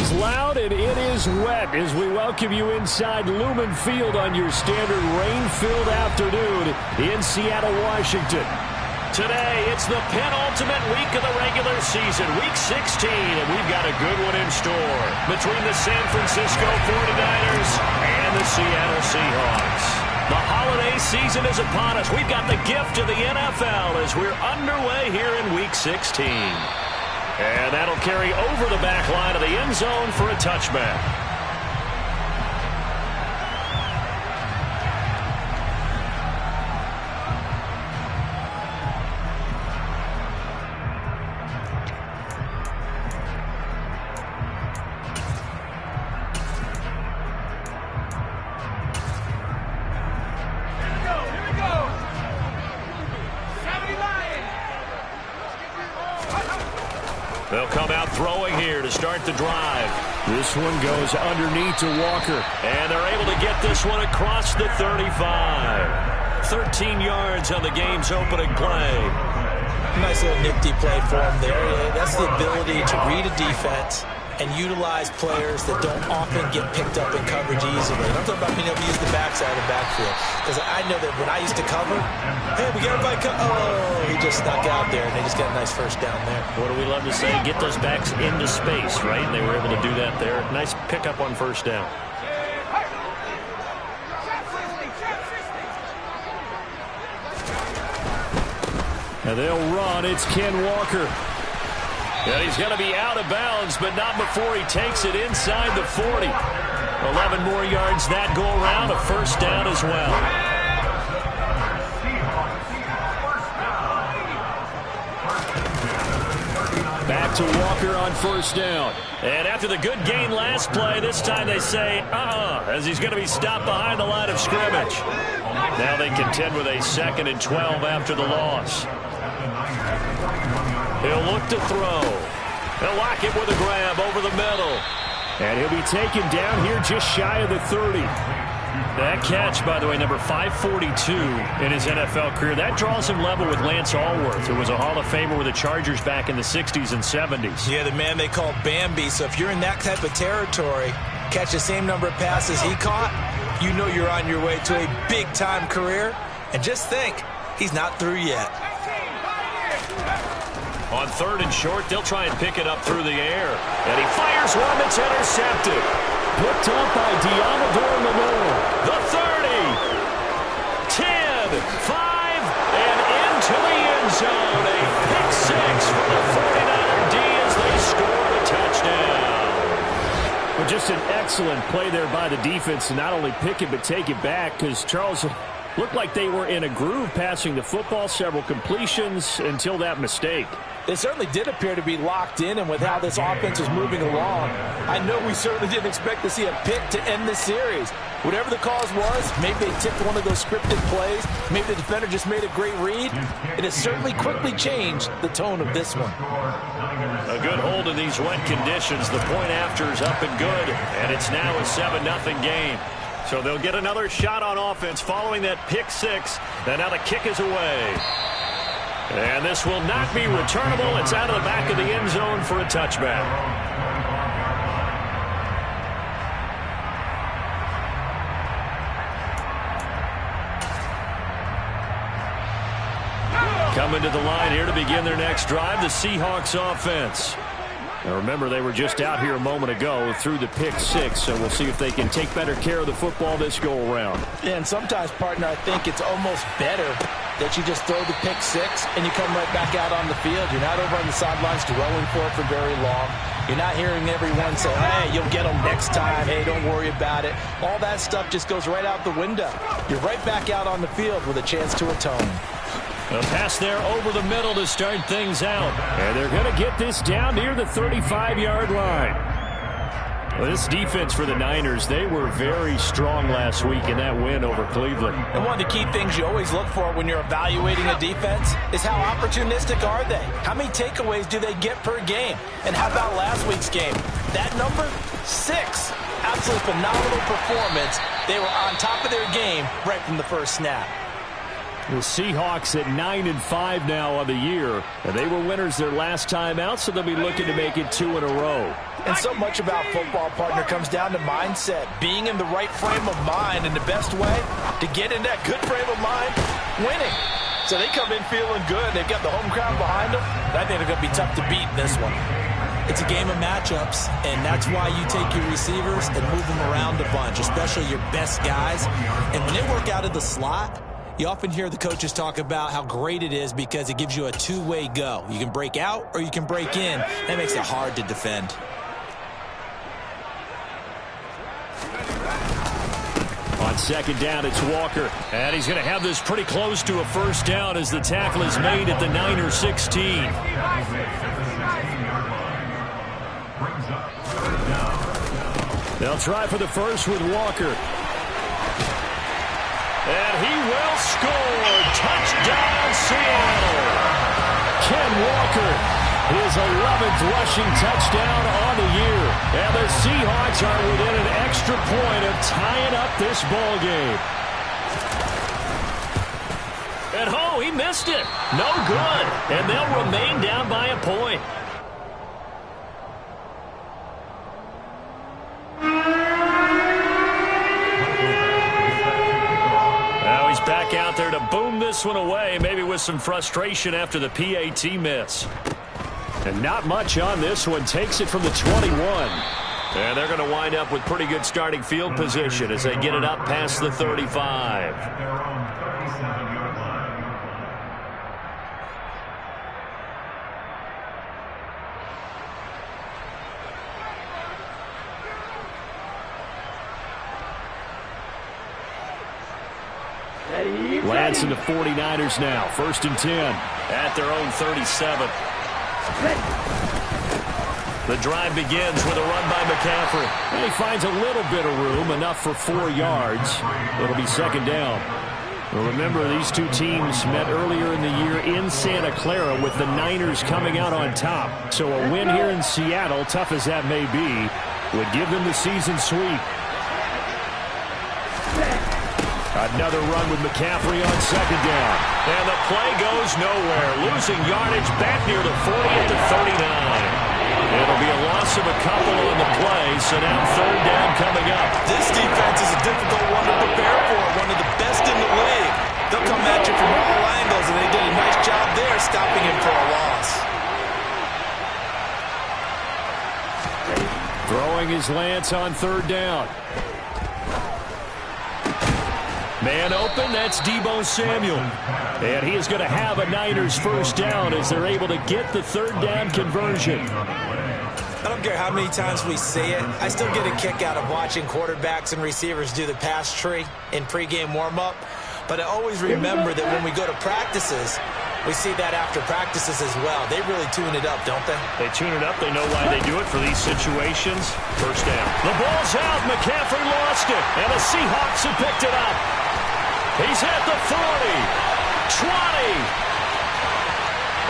is loud and it is wet as we welcome you inside Lumen Field on your standard rain-filled afternoon in Seattle, Washington. Today, it's the penultimate week of the regular season, week 16, and we've got a good one in store between the San Francisco 49ers and the Seattle Seahawks. The holiday season is upon us. We've got the gift of the NFL as we're underway here in week 16. And that'll carry over the back line of the end zone for a touchback. They'll come out throwing here to start the drive. This one goes underneath to Walker. And they're able to get this one across the 35. 13 yards on the game's opening play. Nice little nifty play for him there. That's the ability to read a defense and utilize players that don't often get picked up in coverage easily. I'm talking about being able to use the backside of the backfield. Because I know that when I used to cover, hey, we got everybody oh, he just snuck out there, and they just got a nice first down there. What do we love to say? Get those backs into space, right? And they were able to do that there. Nice pickup on first down. And they'll run. It's Ken Walker. And he's going to be out of bounds, but not before he takes it inside the 40. 11 more yards that go around, a first down as well. Back to Walker on first down. And after the good gain last play, this time they say, as he's going to be stopped behind the line of scrimmage. Now they contend with a 2nd and 12 after the loss. He'll look to throw. He'll lock it with a grab over the middle. And he'll be taken down here just shy of the 30. That catch, by the way, number 542 in his NFL career. That draws him level with Lance Allworth, who was a Hall of Famer with the Chargers back in the 60s and 70s. Yeah, the man they called Bambi. So if you're in that type of territory, catch the same number of passes he caught, you know you're on your way to a big-time career. And just think, he's not through yet. On 3rd and short, they'll try and pick it up through the air. And he fires one that's intercepted. Picked up by Diamador Lenore. The 30, 10, 5, and into the end zone. A pick 6 for the 49er D as they score a touchdown. Well, just an excellent play there by the defense to not only pick it but take it back, because Charles looked like they were in a groove passing the football, several completions until that mistake. They certainly did appear to be locked in, and with how this offense was moving along, I know we certainly didn't expect to see a pick to end the series. Whatever the cause was, maybe they tipped one of those scripted plays, maybe the defender just made a great read. It has certainly quickly changed the tone of this one. A good hold in these wet conditions. The point after is up and good, and it's now a 7-0 game. So they'll get another shot on offense following that pick 6, and now the kick is away. And this will not be returnable. It's out of the back of the end zone for a touchback. Coming to the line here to begin their next drive, the Seahawks offense. Now remember, they were just out here a moment ago through the pick 6, so we'll see if they can take better care of the football this go-around. Yeah, and sometimes, partner, I think it's almost better that you just throw the pick 6 and you come right back out on the field. You're not over on the sidelines dwelling for it for very long. You're not hearing everyone say, hey, you'll get them next time. Hey, don't worry about it. All that stuff just goes right out the window. You're right back out on the field with a chance to atone. A pass there over the middle to start things out. And they're going to get this down near the 35-yard line. Well, this defense for the Niners, they were very strong last week in that win over Cleveland. And one of the key things you always look for when you're evaluating a defense is how opportunistic are they? How many takeaways do they get per game? And how about last week's game? That number, 6. Absolutely phenomenal performance. They were on top of their game right from the first snap. The Seahawks at 9-5 now on the year. And they were winners their last time out, so they'll be looking to make it 2 in a row. And so much about football, partner, comes down to mindset. Being in the right frame of mind, and the best way to get in that good frame of mind, winning. So they come in feeling good. They've got the home crowd behind them. I think they're going to be tough to beat in this one. It's a game of matchups, and that's why you take your receivers and move them around a bunch, especially your best guys. And when they work out of the slot, you often hear the coaches talk about how great it is because it gives you a two-way go. You can break out or you can break in. That makes it hard to defend. On second down, it's Walker. And he's going to have this pretty close to a first down as the tackle is made at the Niner 16. They'll try for the first with Walker. And he will score. Touchdown, Seattle. Ken Walker, his 11th rushing touchdown on the year. And the Seahawks are within an extra point of tying up this ball game. And oh, he missed it. No good. And they'll remain down by a point. Back out there to boom this one away, maybe with some frustration after the PAT miss. And not much on this one. Takes it from the 21. And they're going to wind up with pretty good starting field position as they get it up past the 35. Lance and the 49ers now. 1st and 10. At their own 37. The drive begins with a run by McCaffrey. And he finds a little bit of room, enough for 4 yards. It'll be second down. Well, remember, these two teams met earlier in the year in Santa Clara with the Niners coming out on top. So a win here in Seattle, tough as that may be, would give them the season sweep. Another run with McCaffrey on second down. And the play goes nowhere. Losing yardage back near the 40 at the 39. It'll be a loss of a couple on the play, so now third down coming up. This defense is a difficult one to prepare for, one of the best in the league. They'll come at you from all angles, and they did a nice job there stopping him for a loss. Throwing is Lance on third down. Man open, that's Deebo Samuel. And he is going to have a Niners first down as they're able to get the third down conversion. I don't care how many times we see it. I still get a kick out of watching quarterbacks and receivers do the pass tree in pregame warm-up. But I always remember that when we go to practices, we see that after practices as well. They really tune it up, don't they? They tune it up. They know why they do it for these situations. First down. The ball's out. McCaffrey lost it. And the Seahawks have picked it up. He's at the 40, 20,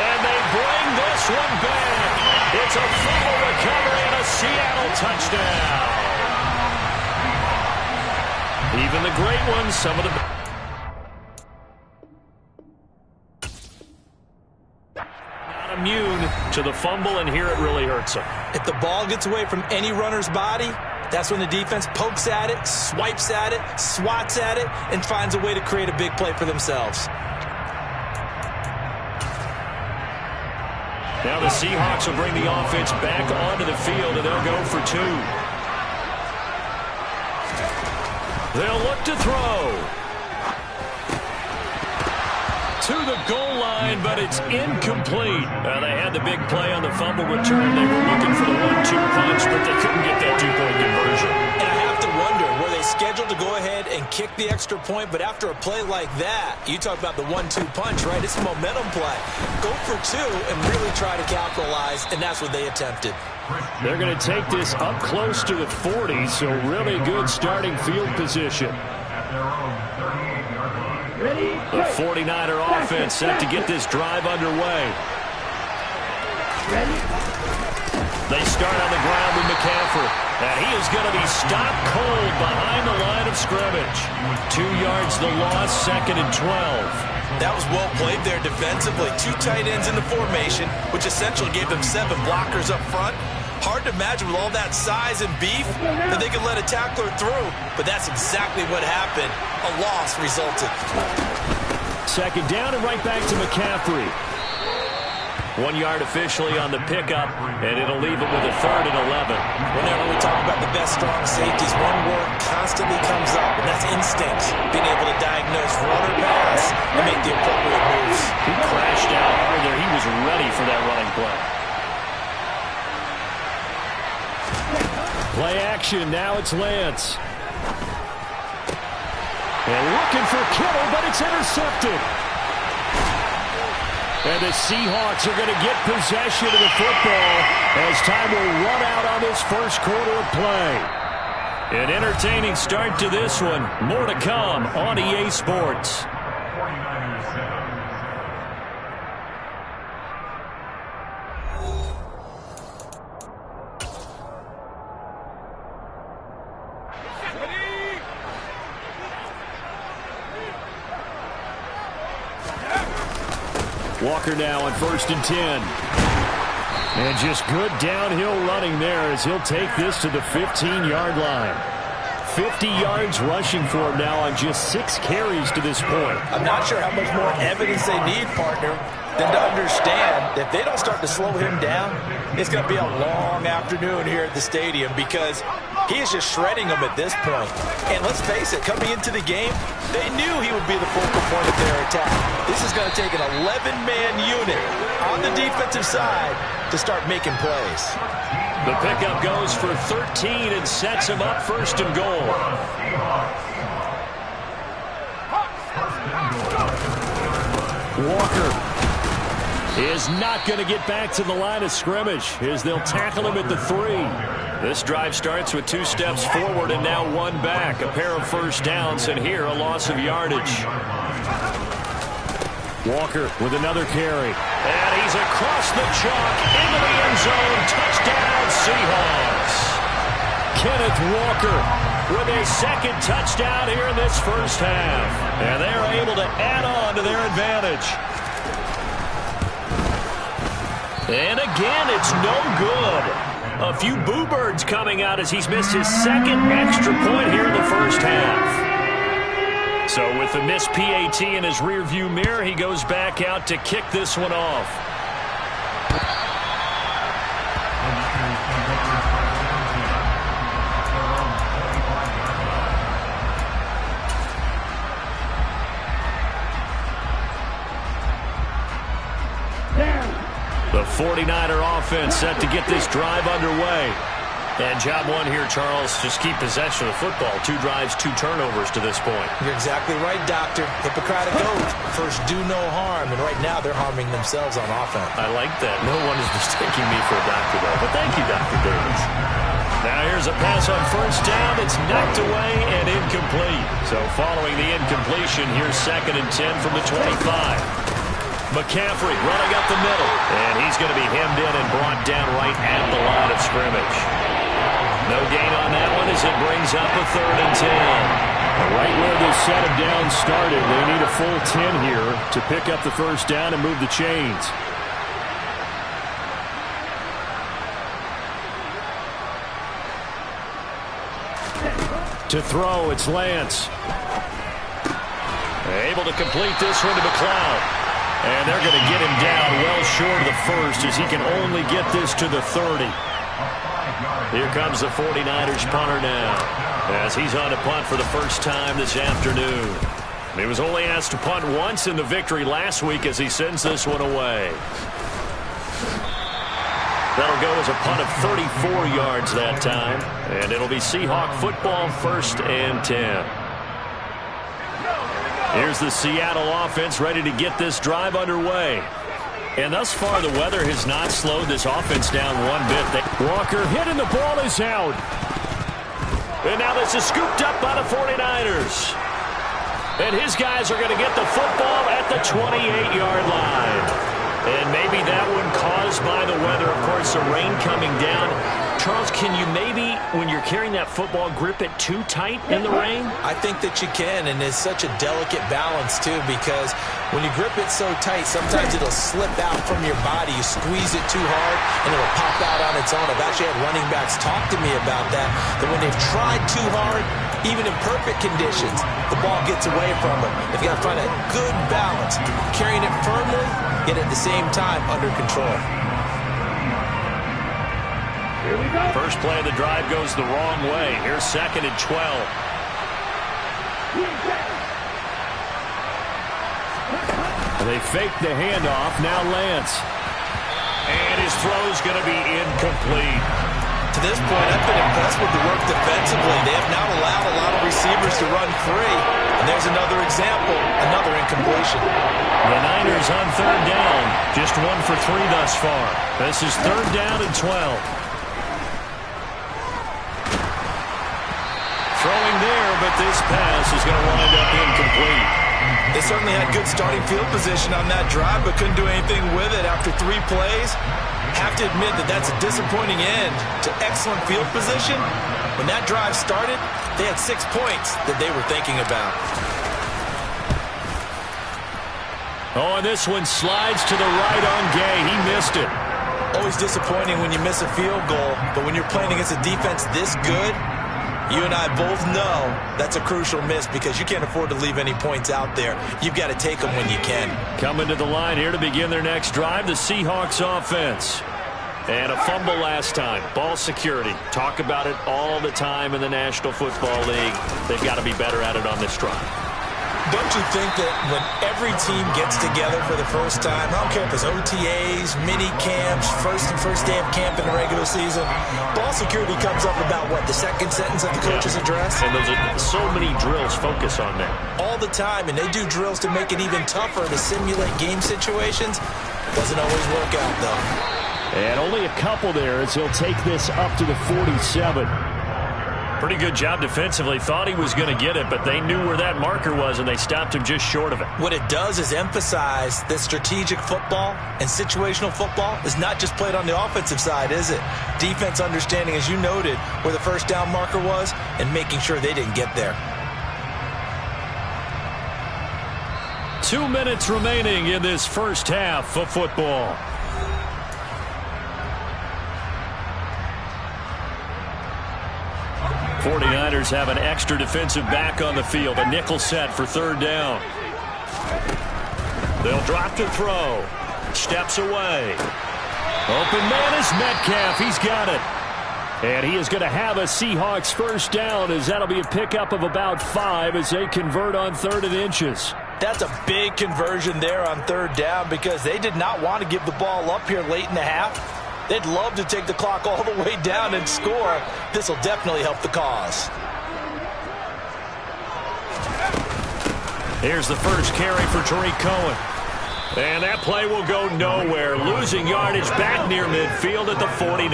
and they bring this one back. It's a fumble recovery and a Seattle touchdown. Even the great ones, some of the... not immune to the fumble, and here it really hurts them. If the ball gets away from any runner's body, that's when the defense pokes at it, swipes at it, swats at it, and finds a way to create a big play for themselves. Now the Seahawks will bring the offense back onto the field, and they'll go for 2. They'll look to throw. To the goal line, but it's incomplete. They had the big play on the fumble return. They were looking for the 1-2 punch, but they couldn't get that 2-point conversion. And I have to wonder, were they scheduled to go ahead and kick the extra point? But after a play like that, you talk about the 1-2 punch, right? It's a momentum play. Go for 2 and really try to capitalize, and that's what they attempted. They're going to take this up close to the 40, so really good starting field position. The 49er offense set to get this drive underway. They start on the ground with McCaffrey. And he is going to be stopped cold behind the line of scrimmage. 2 yards the loss, 2nd and 12. That was well played there defensively. 2 tight ends in the formation, which essentially gave them 7 blockers up front. Hard to imagine with all that size and beef that they could let a tackler through. But that's exactly what happened. A loss resulted. 2nd down and right back to McCaffrey. 1 yard officially on the pickup, and it'll leave him with a 3rd and 11. Whenever we talk about the best strong safeties, one word constantly comes up, and that's instincts. Being able to diagnose run or pass and make the appropriate moves. He crashed out hard there. He was ready for that running play. Play action. Now it's Lance. And looking for Kittle, but it's intercepted. And the Seahawks are going to get possession of the football as time will run out on this first quarter of play. An entertaining start to this one. More to come on EA Sports. Walker now on 1st and 10. And just good downhill running there as he'll take this to the 15-yard line. 50 yards rushing for him now on just 6 carries to this point. I'm not sure how much more evidence they need, partner, than to understand that if they don't start to slow him down, it's going to be a long afternoon here at the stadium because he is just shredding them at this point. And let's face it, coming into the game, they knew he would be the focal point of their attack. This is going to take an 11-man unit on the defensive side to start making plays. The pickup goes for 13 and sets him up 1st and goal. Walker is not going to get back to the line of scrimmage as they'll tackle him at the 3. This drive starts with 2 steps forward and now 1 back. A pair of first downs, and here a loss of yardage. Walker with another carry. And he's across the chalk into the end zone. Touchdown, Seahawks. Kenneth Walker with his 2nd touchdown here in this first half. And they're able to add on to their advantage. And again, it's no good. A few boo birds coming out as he's missed his 2nd extra point here in the first half. So with the missed PAT in his rearview mirror, he goes back out to kick this one off. The 49er offense set to get this drive underway. And job 1 here, Charles, just keep possession of the football. 2 drives, 2 turnovers to this point. You're exactly right, Doctor. Hippocratic oath. First, do no harm. And right now, they're harming themselves on offense. I like that. No one is mistaking me for a doctor, though. But thank you, Dr. Davis. Now here's a pass on 1st down. It's knocked away and incomplete. So following the incompletion, here's 2nd and 10 from the 25. McCaffrey running up the middle. And he's going to be hemmed in and brought down right at the line of scrimmage. No gain on that one as it brings up a 3rd and 10. Right where this set of downs started, they need a full 10 here to pick up the 1st down and move the chains. To throw, it's Lance. Able to complete this one to McLeod. And they're going to get him down well short of the 1st as he can only get this to the 30. Here comes the 49ers punter now as he's on to punt for the first time this afternoon. He was only asked to punt once in the victory last week as he sends this one away. That'll go as a punt of 34 yards that time. And it'll be Seahawk football 1st and 10. Here's the Seattle offense ready to get this drive underway. And thus far, the weather has not slowed this offense down one bit. Walker hit and the ball is out. And now this is scooped up by the 49ers. And his guys are going to get the football at the 28-yard line. And maybe that one caused us by the weather. Of course, the rain coming down. Charles, can you maybe, when you're carrying that football, grip it too tight in the rain? I think that you can, and it's such a delicate balance, too, because when you grip it so tight, sometimes it'll slip out from your body. You squeeze it too hard, and it'll pop out on its own. I've actually had running backs talk to me about that when they've tried too hard, even in perfect conditions, the ball gets away from them. They've got to find a good balance, carrying it firmly, yet at the same time under control. First play of the drive goes the wrong way. Here's 2nd and 12. They fake the handoff. Now Lance. And his throw's going to be incomplete. To this point, I've been impressed with the work defensively. They have not allowed a lot of receivers to run free. And there's another example, another incompletion. The Niners on 3rd down. Just 1 for 3 thus far. This is 3rd down and 12. Throwing there, but this pass is going to wind up incomplete. They certainly had good starting field position on that drive, but couldn't do anything with it after 3 plays. Have to admit that that's a disappointing end to excellent field position. When that drive started, they had 6 points that they were thinking about. Oh, and this one slides to the right on Gay. He missed it. Always disappointing when you miss a field goal, but when you're playing against a defense this good, you and I both know that's a crucial miss because you can't afford to leave any points out there. You've got to take them when you can. Coming to the line here to begin their next drive, the Seahawks offense. And a fumble last time. Ball security. Talk about it all the time in the National Football League. They've got to be better at it on this drive. Don't you think that when every team gets together for the first time, I don't care if it's OTAs, mini camps, first day of camp in the regular season, ball security comes up about, what, the second sentence of the coach's address? And there's so many drills focus on that. All the time, and they do drills to make it even tougher to simulate game situations. Doesn't always work out, though. And only a couple there as he'll take this up to the 47. Pretty good job defensively. Thought he was going to get it, but they knew where that marker was, and they stopped him just short of it. What it does is emphasize that strategic football and situational football is not just played on the offensive side, is it? Defense understanding, as you noted, where the first down marker was and making sure they didn't get there. 2 minutes remaining in this first half of football. '49ers have an extra defensive back on the field. A nickel set for 3rd down. They'll drop to throw. Steps away. Open man is Metcalf. He's got it. And he is going to have a Seahawks first down as that'll be a pickup of about 5 as they convert on 3rd and inches. That's a big conversion there on 3rd down because they did not want to give the ball up here late in the half. They'd love to take the clock all the way down and score. This will definitely help the cause. Here's the first carry for Tariq Cohen. And that play will go nowhere. Losing yardage back near midfield at the 49.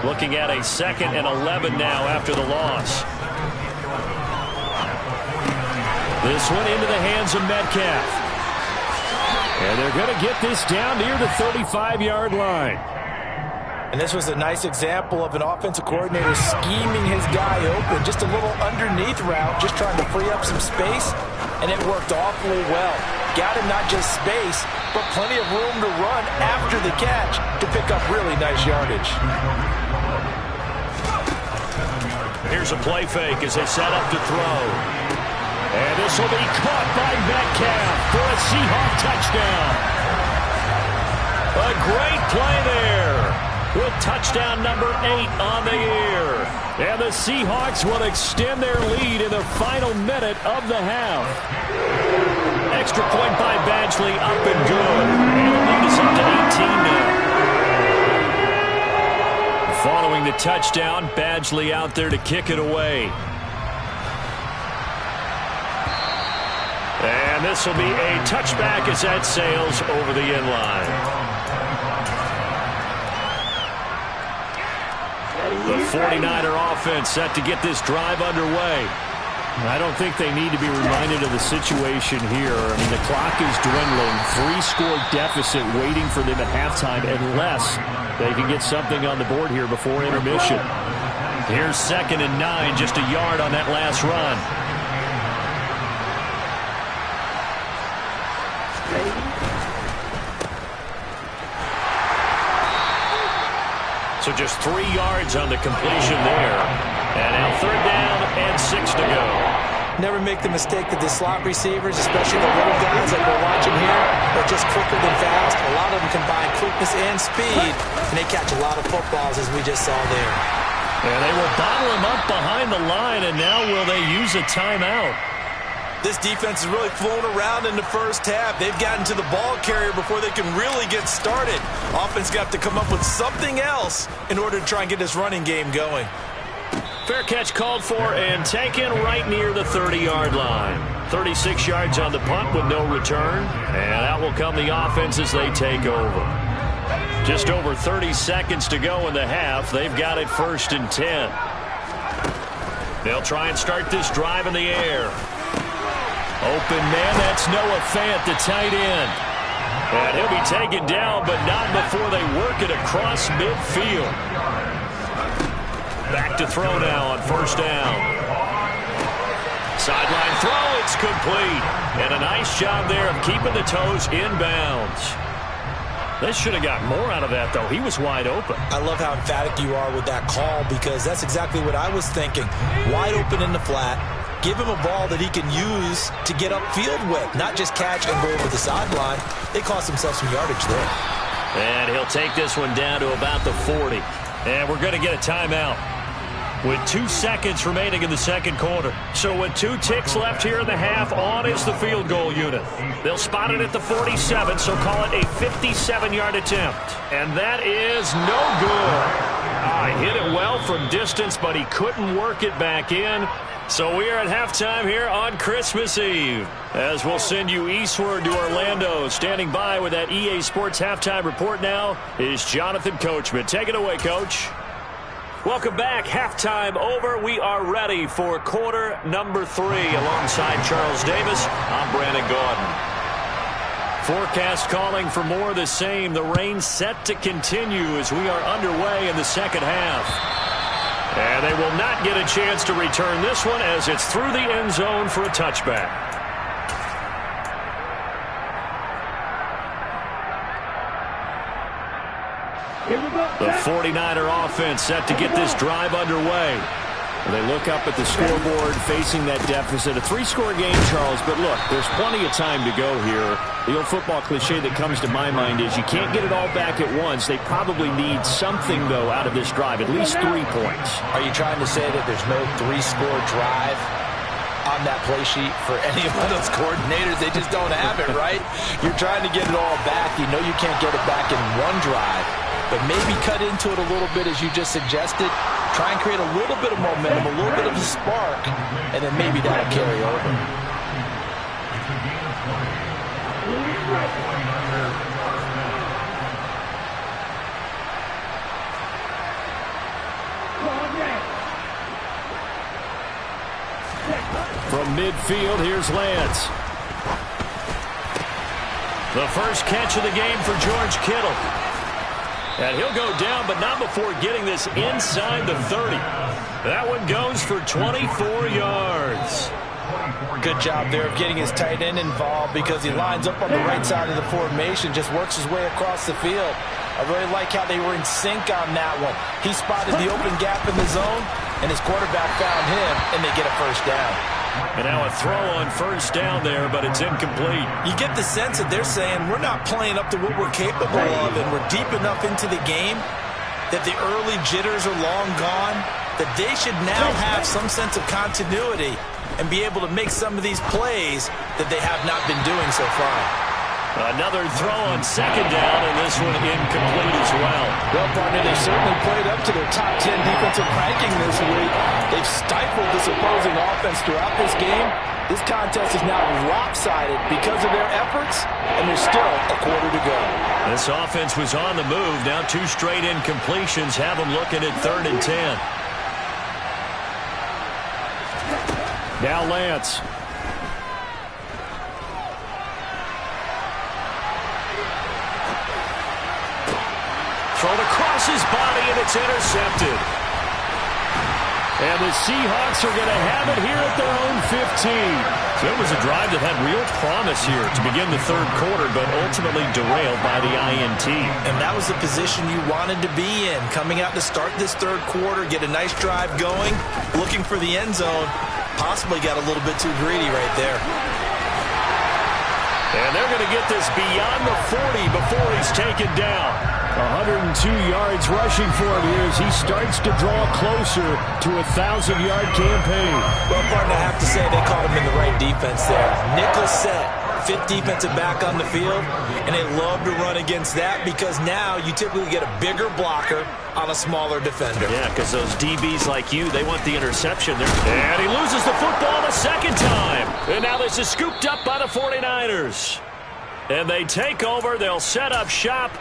Looking at a 2nd and 11 now after the loss. This one into the hands of Metcalf. And they're going to get this down near the 35-yard line. And this was a nice example of an offensive coordinator scheming his guy open. Just a little underneath route, just trying to free up some space. And it worked awfully well. Got him not just space, but plenty of room to run after the catch to pick up really nice yardage. Here's a play fake as they set up to throw. And this will be caught by Metcalf for a Seahawk touchdown. A great play there with touchdown number 8 on the year. And the Seahawks will extend their lead in the final minute of the half. Extra point by Badgley up and good. And the lead is up to 18 now. Following the touchdown, Badgley out there to kick it away. And this will be a touchback as that sails over the end line. The 49er offense set to get this drive underway. I don't think they need to be reminded of the situation here. I mean, the clock is dwindling. 3-score deficit waiting for them at halftime unless they can get something on the board here before intermission. Here's 2nd and 9, just a yard on that last run. So just 3 yards on the completion there. And now 3rd down and 6 to go. Never make the mistake that the slot receivers, especially the little guys that we're watching here, are just quicker than fast. A lot of them combine quickness and speed, and they catch a lot of footballs, as we just saw there. And they will bottle him up behind the line, and now will they use a timeout? This defense is really flown around in the first half. They've gotten to the ball carrier before they can really get started. Offense got to come up with something else in order to try and get this running game going. Fair catch called for and taken right near the 30-yard line. 36 yards on the punt with no return. And out will come the offense as they take over. Just over 30 seconds to go in the half. They've got it 1st and 10. They'll try and start this drive in the air. Open man, that's Noah Fant, the tight end. And he'll be taken down, but not before they work it across midfield. Back to throw now on 1st down. Sideline throw, it's complete. And a nice job there of keeping the toes inbounds. They should have got more out of that, though. He was wide open. I love how emphatic you are with that call, because that's exactly what I was thinking. Wide open in the flat. Give him a ball that he can use to get upfield with, not just catch and go over the sideline. They cost themselves some yardage there. And he'll take this one down to about the 40. And we're going to get a timeout with 2 seconds remaining in the 2nd quarter. So with 2 ticks left here in the half, on is the field goal unit. They'll spot it at the 47, so call it a 57-yard attempt. And that is no good. He hit it well from distance, but he couldn't work it back in. So we are at halftime here on Christmas Eve, as we'll send you eastward to Orlando. Standing by with that EA Sports halftime report now is Jonathan Coachman. Take it away, Coach. Welcome back. Halftime over. We are ready for quarter number 3. Alongside Charles Davis, I'm Brandon Gaudin. Forecast calling for more of the same. The rain set to continue as we are underway in the 2nd half. And they will not get a chance to return this one as it's through the end zone for a touchback. The 49er offense set to get this drive underway. They look up at the scoreboard facing that deficit. A 3-score game, Charles, but look, there's plenty of time to go here. The old football cliche that comes to my mind is you can't get it all back at once. They probably need something, though, out of this drive, at least 3 points. Are you trying to say that there's no 3-score drive on that play sheet for any of those coordinators? They just don't have it, right? You're trying to get it all back. You know you can't get it back in one drive, but maybe cut into it a little bit as you just suggested. Try and create a little bit of momentum, a little bit of a spark, and then maybe that'll carry over. From midfield, here's Lance. The first catch of the game for George Kittle. And he'll go down, but not before getting this inside the 30. That one goes for 24 yards. Good job there of getting his tight end involved, because he lines up on the right side of the formation, just works his way across the field. I really like how they were in sync on that one. He spotted the open gap in the zone, and his quarterback found him, and they get a 1st down. And now a throw on 1st down there, but it's incomplete. You get the sense that they're saying we're not playing up to what we're capable of, and we're deep enough into the game that the early jitters are long gone, that they should now have some sense of continuity and be able to make some of these plays that they have not been doing so far. Another throw on 2nd down, and this one incomplete as well. Well, partner, they certainly played up to their top 10 defensive ranking this week. They've stifled this opposing offense throughout this game. This contest is now lopsided because of their efforts, and there's still a quarter to go. This offense was on the move. Now 2 straight incompletions have them looking at 3rd and 10. Now Lance. Thrown across his body, and it's intercepted. And the Seahawks are going to have it here at their own 15. So it was a drive that had real promise here to begin the third quarter, but ultimately derailed by the INT. And that was the position you wanted to be in. Coming out to start this third quarter, get a nice drive going, looking for the end zone. Possibly got a little bit too greedy right there. And they're going to get this beyond the 40 before he's taken down. 102 yards rushing for him here as he starts to draw closer to a 1,000-yard campaign. Well, partner, I have to say they caught him in the right defense there. Nickel set, fifth defensive back on the field, and they love to run against that because now you typically get a bigger blocker on a smaller defender. Yeah, because those DBs like you, they want the interception there. And he loses the football a second time. And now this is scooped up by the 49ers. And they take over. They'll set up shop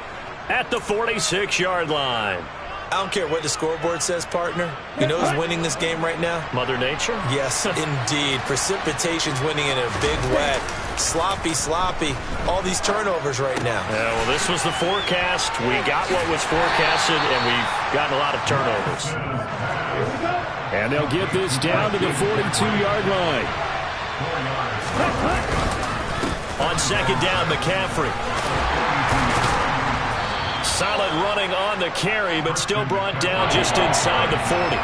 at the 46-yard line. I don't care what the scoreboard says, partner. You know who's winning this game right now? Mother Nature? Yes, indeed. Precipitation's winning in a big way. Sloppy, all these turnovers right now. Yeah, well, this was the forecast. We got what was forecasted, and we've gotten a lot of turnovers. And they'll get this down to the 42-yard line. On second down, McCaffrey. Solid running on the carry, but still brought down just inside the 40.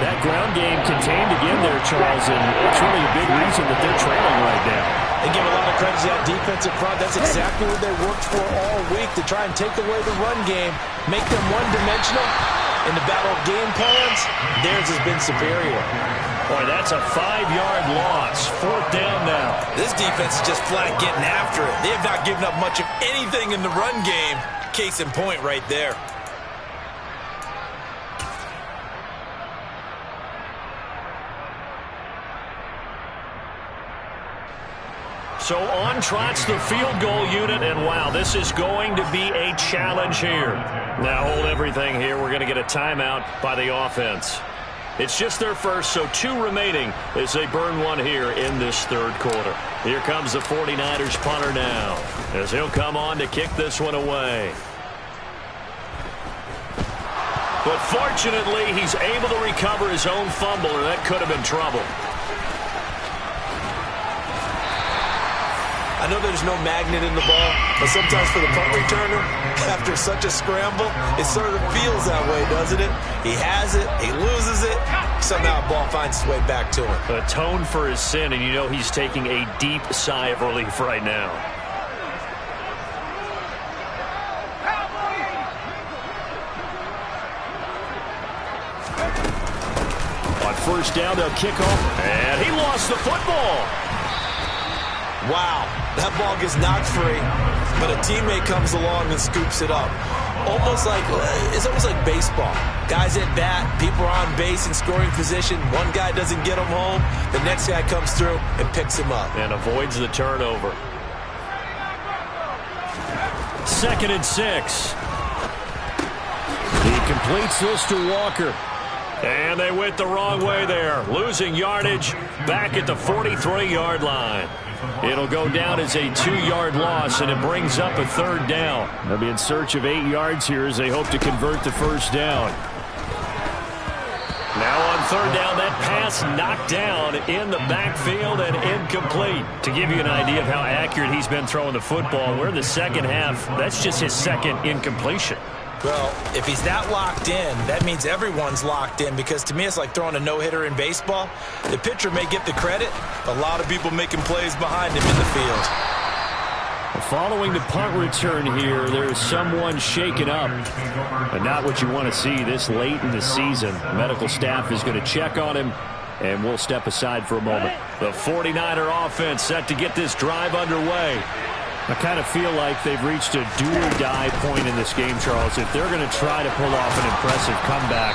That ground game contained again there, Charles, and it's really a big reason that they're trailing right now. They give a lot of credit to that defensive front. That's exactly what they worked for all week, to try and take away the run game, make them one-dimensional. In the battle of game plans, theirs has been superior. Boy, that's a 5-yard loss. Fourth down now. This defense is just flat getting after it. They have not given up much of anything in the run game. Case in point right there. So on trots the field goal unit, and wow, this is going to be a challenge here. Now hold everything here. We're going to get a timeout by the offense. It's just their first, so 2 remaining as they burn one here in this third quarter. Here comes the 49ers punter now, as he'll come on to kick this one away. But fortunately, he's able to recover his own fumble, or that could have been trouble. I know there's no magnet in the ball, but sometimes for the punt returner, after such a scramble, it sort of feels that way, doesn't it? He has it, he loses it, somehow the ball finds its way back to him. Atone for his sin, and you know he's taking a deep sigh of relief right now. On first down, they'll kick off. And he lost the football. Wow, that ball gets knocked free, but a teammate comes along and scoops it up. It's almost like baseball. Guys at bat, people are on base in scoring position. One guy doesn't get him home, the next guy comes through and picks him up. And avoids the turnover. 2nd and 6. He completes this to Walker. And they went the wrong way there, losing yardage back at the 43-yard line. It'll go down as a 2-yard loss, and it brings up a third down. They'll be in search of 8 yards here as they hope to convert the first down. Now on third down, that pass knocked down in the backfield and incomplete. To give you an idea of how accurate he's been throwing the football, we're in the second half. That's just his second incompletion. Well, if he's that locked in, that means everyone's locked in, because to me it's like throwing a no-hitter in baseball. The pitcher may get the credit, a lot of people making plays behind him in the field. Following the punt return here, there is someone shaken up. But not what you want to see this late in the season. The medical staff is going to check on him, and we'll step aside for a moment. The 49er offense set to get this drive underway. I kind of feel like they've reached a do-or-die point in this game, Charles. If they're going to try to pull off an impressive comeback,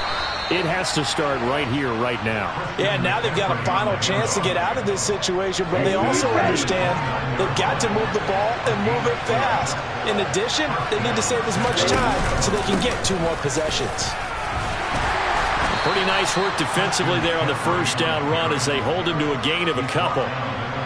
it has to start right here, right now. Yeah, now they've got a final chance to get out of this situation, but they also understand they've got to move the ball and move it fast. In addition, they need to save as much time so they can get 2 more possessions. Pretty nice work defensively there on the first down run as they hold him to a gain of a couple.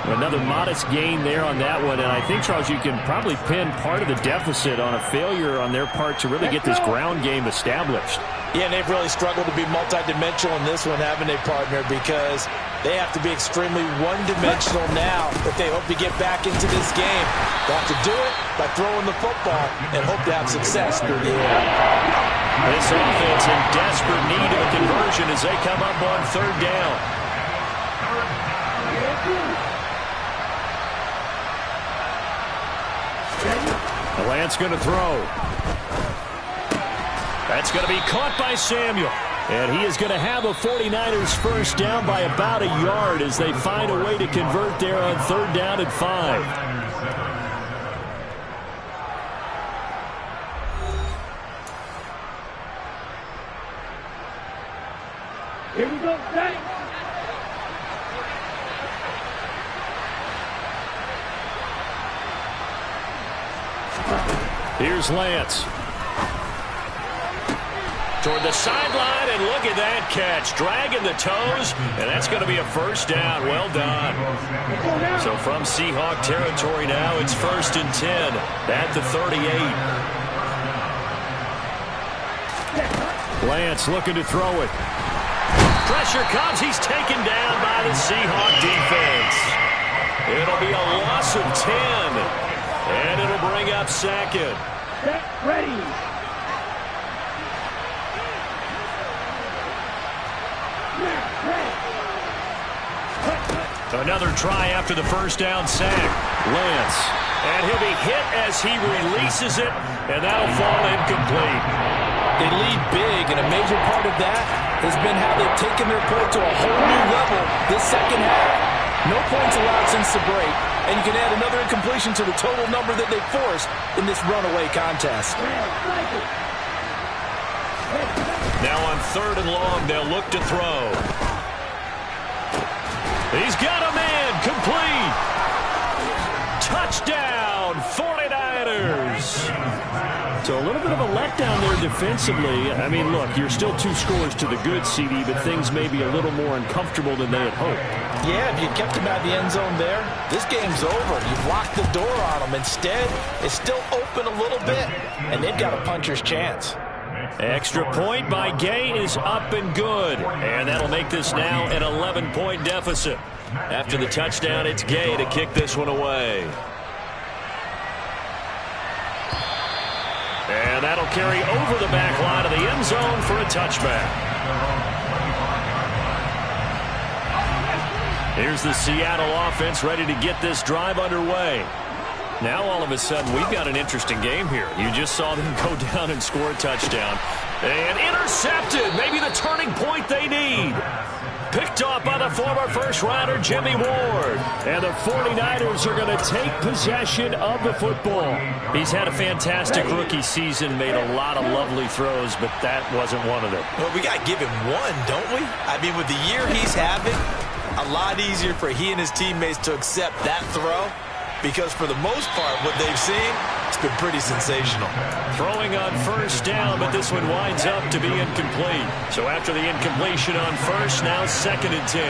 Another modest gain there on that one, and I think, Charles, you can probably pin part of the deficit on a failure on their part to really get this ground game established. Yeah, and they've really struggled to be multidimensional in this one, haven't they, partner? Because they have to be extremely one-dimensional now if they hope to get back into this game. They have to do it by throwing the football and hope to have success through the air. This offense in desperate need of a conversion as they come up on third down. Lance going to throw. That's going to be caught by Samuel. And he is going to have a 49ers first down by about a yard as they find a way to convert there on third down and 5. Here we go, set. Here's Lance. Toward the sideline, and look at that catch. Dragging the toes, and that's going to be a first down. Well done. So from Seahawk territory now, it's 1st and 10 at the 38. Lance looking to throw it. Pressure comes. He's taken down by the Seahawk defense. It'll be a loss of 10. And it'll bring up second. Set, ready. Another try after the first down sack. Lance. And he'll be hit as he releases it, and that'll fall incomplete. They lead big, and a major part of that has been how they've taken their play to a whole new level this second half. No points allowed since the break, and you can add another incompletion to the total number that they forced in this runaway contest. Now on third and long, they'll look to throw. He's got a man, complete. Touchdown, 49ers. So a little bit of a letdown there defensively. I mean, look, you're still 2 scores to the good, CD, but things may be a little more uncomfortable than they had hoped. Yeah, if you kept him out of the end zone there, this game's over. You've locked the door on them. Instead, it's still open a little bit, and they've got a puncher's chance. Extra point by Gay is up and good. And that'll make this now an 11-point deficit. After the touchdown, it's Gay to kick this one away. And that'll carry over the back line of the end zone for a touchback. Here's the Seattle offense ready to get this drive underway. Now all of a sudden we've got an interesting game here. You just saw them go down and score a touchdown. And intercepted. Maybe the turning point they need. Picked off by the former first-rounder Jimmy Ward. And the 49ers are going to take possession of the football. He's had a fantastic rookie season, made a lot of lovely throws, but that wasn't one of them. Well, we got to give him one, don't we? I mean, with the year he's having, a lot easier for he and his teammates to accept that throw. Because for the most part, what they've seen, it's been pretty sensational. Throwing on first down, but this one winds up to be incomplete. So after the incompletion on first, now 2nd and 10.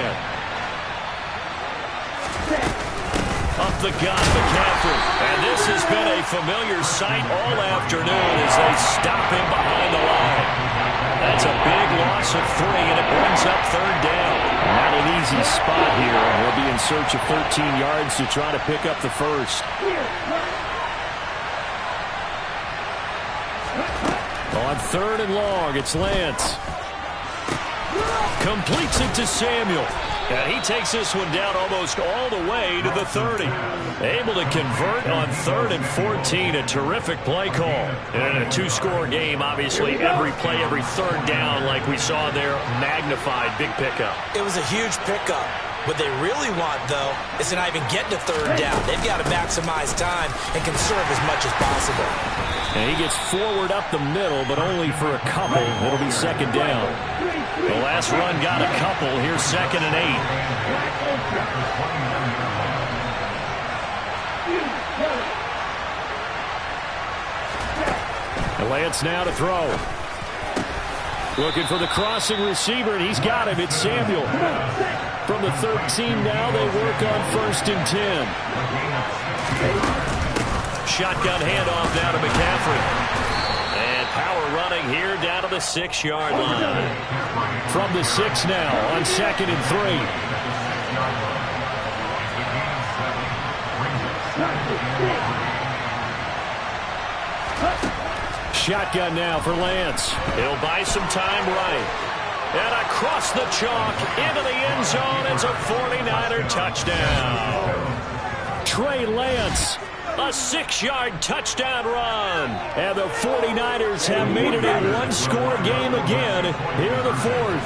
Up the gut, McCaffrey. And this has been a familiar sight all afternoon as they stop him behind the line. That's a big loss of 3, and it brings up third down. Not an easy spot here, and he'll be in search of 13 yards to try to pick up the first. On third and long, it's Lance. Completes it to Samuel. And he takes this one down almost all the way to the 30. Able to convert on 3rd and 14. A terrific play call. And a 2-score game, obviously, every play, every third down, like we saw there, magnified. Big pickup. It was a huge pickup. What they really want, though, is to not even get to third down. They've got to maximize time and conserve as much as possible. And he gets forward up the middle, but only for a couple. It'll be 2nd down. The last run got a couple. Here's 2nd and 8. And Lance now to throw. Looking for the crossing receiver, and he's got him. It's Samuel. From the 13 now, they work on 1st and 10. Shotgun handoff down to McCaffrey. And power running here down to the 6-yard line. From the 6 now on 2nd and 3. Shotgun now for Lance. He'll buy some time right. And across the chalk into the end zone. It's a 49er touchdown. Trey Lance. A 6-yard touchdown run. And the 49ers have made it a one-score game again here in the 4th.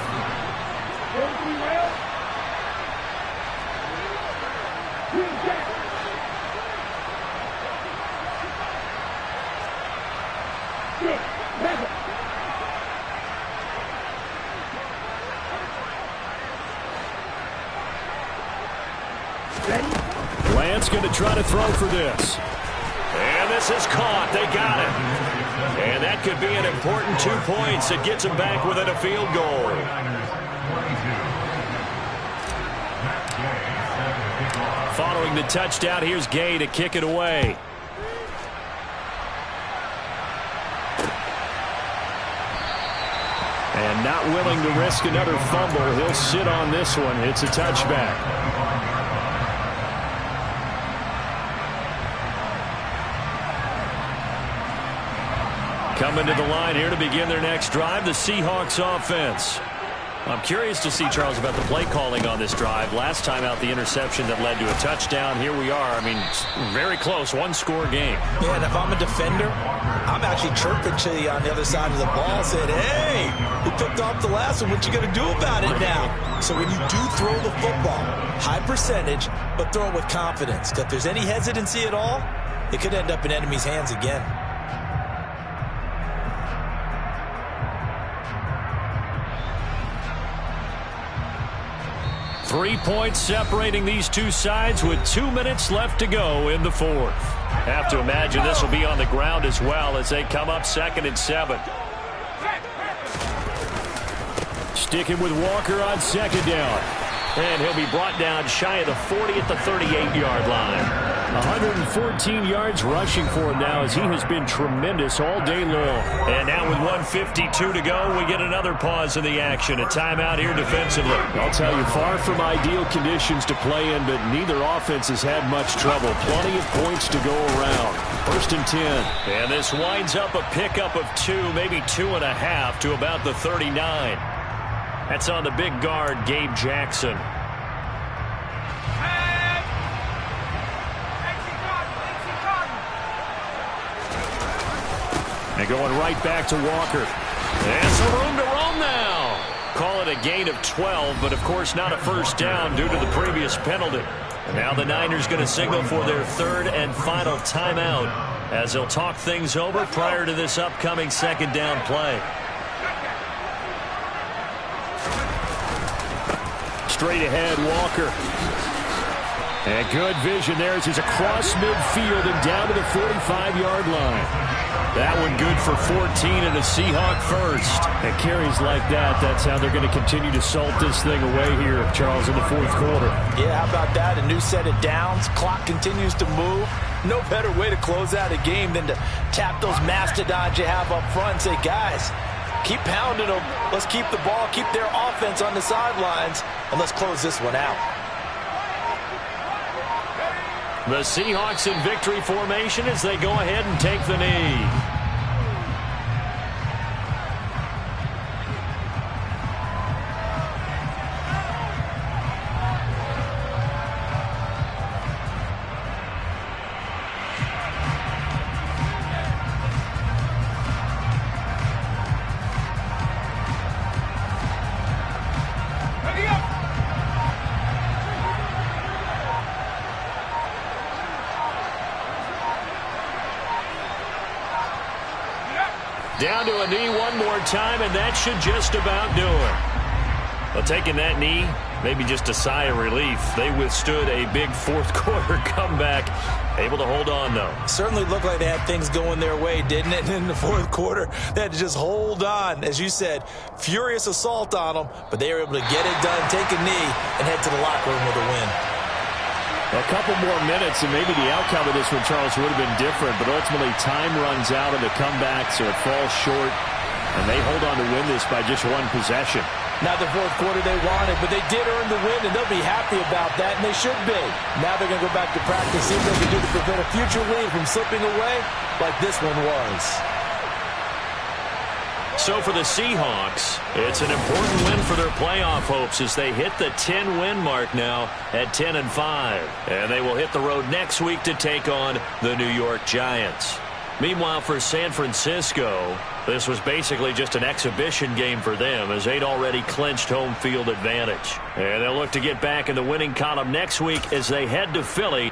Lance going to try to throw for this. And this is caught. They got it. And that could be an important 2 points. It gets them back within a field goal. Following the touchdown, here's Gay to kick it away. And not willing to risk another fumble, he'll sit on this one. It's a touchback. Coming to the line here to begin their next drive, the Seahawks offense. I'm curious to see, Charles, about the play calling on this drive. Last time out, the interception that led to a touchdown. Here we are. I mean, very close, one-score game. Yeah, and if I'm a defender, I'm actually chirping to you on the other side of the ball, saying, hey, we picked off the last one. What you going to do about it now? So when you do throw the football, high percentage, but throw it with confidence. Because if there's any hesitancy at all, it could end up in enemy's hands again. 3 points separating these two sides with 2 minutes left to go in the 4th. Have to imagine this will be on the ground as well as they come up 2nd and 7. Sticking with Walker on 2nd down. And he'll be brought down shy of the 40 at the 38-yard line. 114 yards rushing for him now as he has been tremendous all day long. And now with 1:52 to go, we get another pause in the action. A timeout here defensively. I'll tell you, far from ideal conditions to play in, but neither offense has had much trouble. Plenty of points to go around. 1st and 10. And this winds up a pickup of 2, maybe 2.5 to about the 39. That's on the big guard, Gabe Jackson. And going right back to Walker. And some room to roam now. Call it a gain of 12, but of course not a first down due to the previous penalty. And now the Niners going to signal for their 3rd and final timeout as they'll talk things over prior to this upcoming 2nd down play. Straight ahead, Walker. And good vision there as he's across midfield and down to the 45-yard line. That one good for 14 and a Seahawk first. And carries like that, that's how they're going to continue to salt this thing away here, Charles, in the 4th quarter. Yeah, how about that? A new set of downs. Clock continues to move. No better way to close out a game than to tap those mastodons you have up front and say, guys, keep pounding them. Let's keep the ball, keep their offense on the sidelines, and let's close this one out. The Seahawks in victory formation as they go ahead and take the knee. Down to a knee one more time, and that should just about do it. Well, taking that knee, maybe just a sigh of relief. They withstood a big fourth-quarter comeback. Able to hold on, though. Certainly looked like they had things going their way, didn't it? In the fourth quarter, they had to just hold on. As you said, furious assault on them, but they were able to get it done, take a knee, and head to the locker room with a win. A couple more minutes, and maybe the outcome of this one, Charles, would have been different, but ultimately time runs out on the comeback, so it falls short, and they hold on to win this by just one possession. Not the fourth quarter they wanted, but they did earn the win, and they'll be happy about that, and they should be. Now they're going to go back to practice, see what they can do to prevent a future lead from slipping away like this one was. So for the Seahawks, it's an important win for their playoff hopes as they hit the 10-win mark now at 10-5. And they will hit the road next week to take on the New York Giants. Meanwhile, for San Francisco, this was basically just an exhibition game for them as they'd already clinched home field advantage. And they'll look to get back in the winning column next week as they head to Philly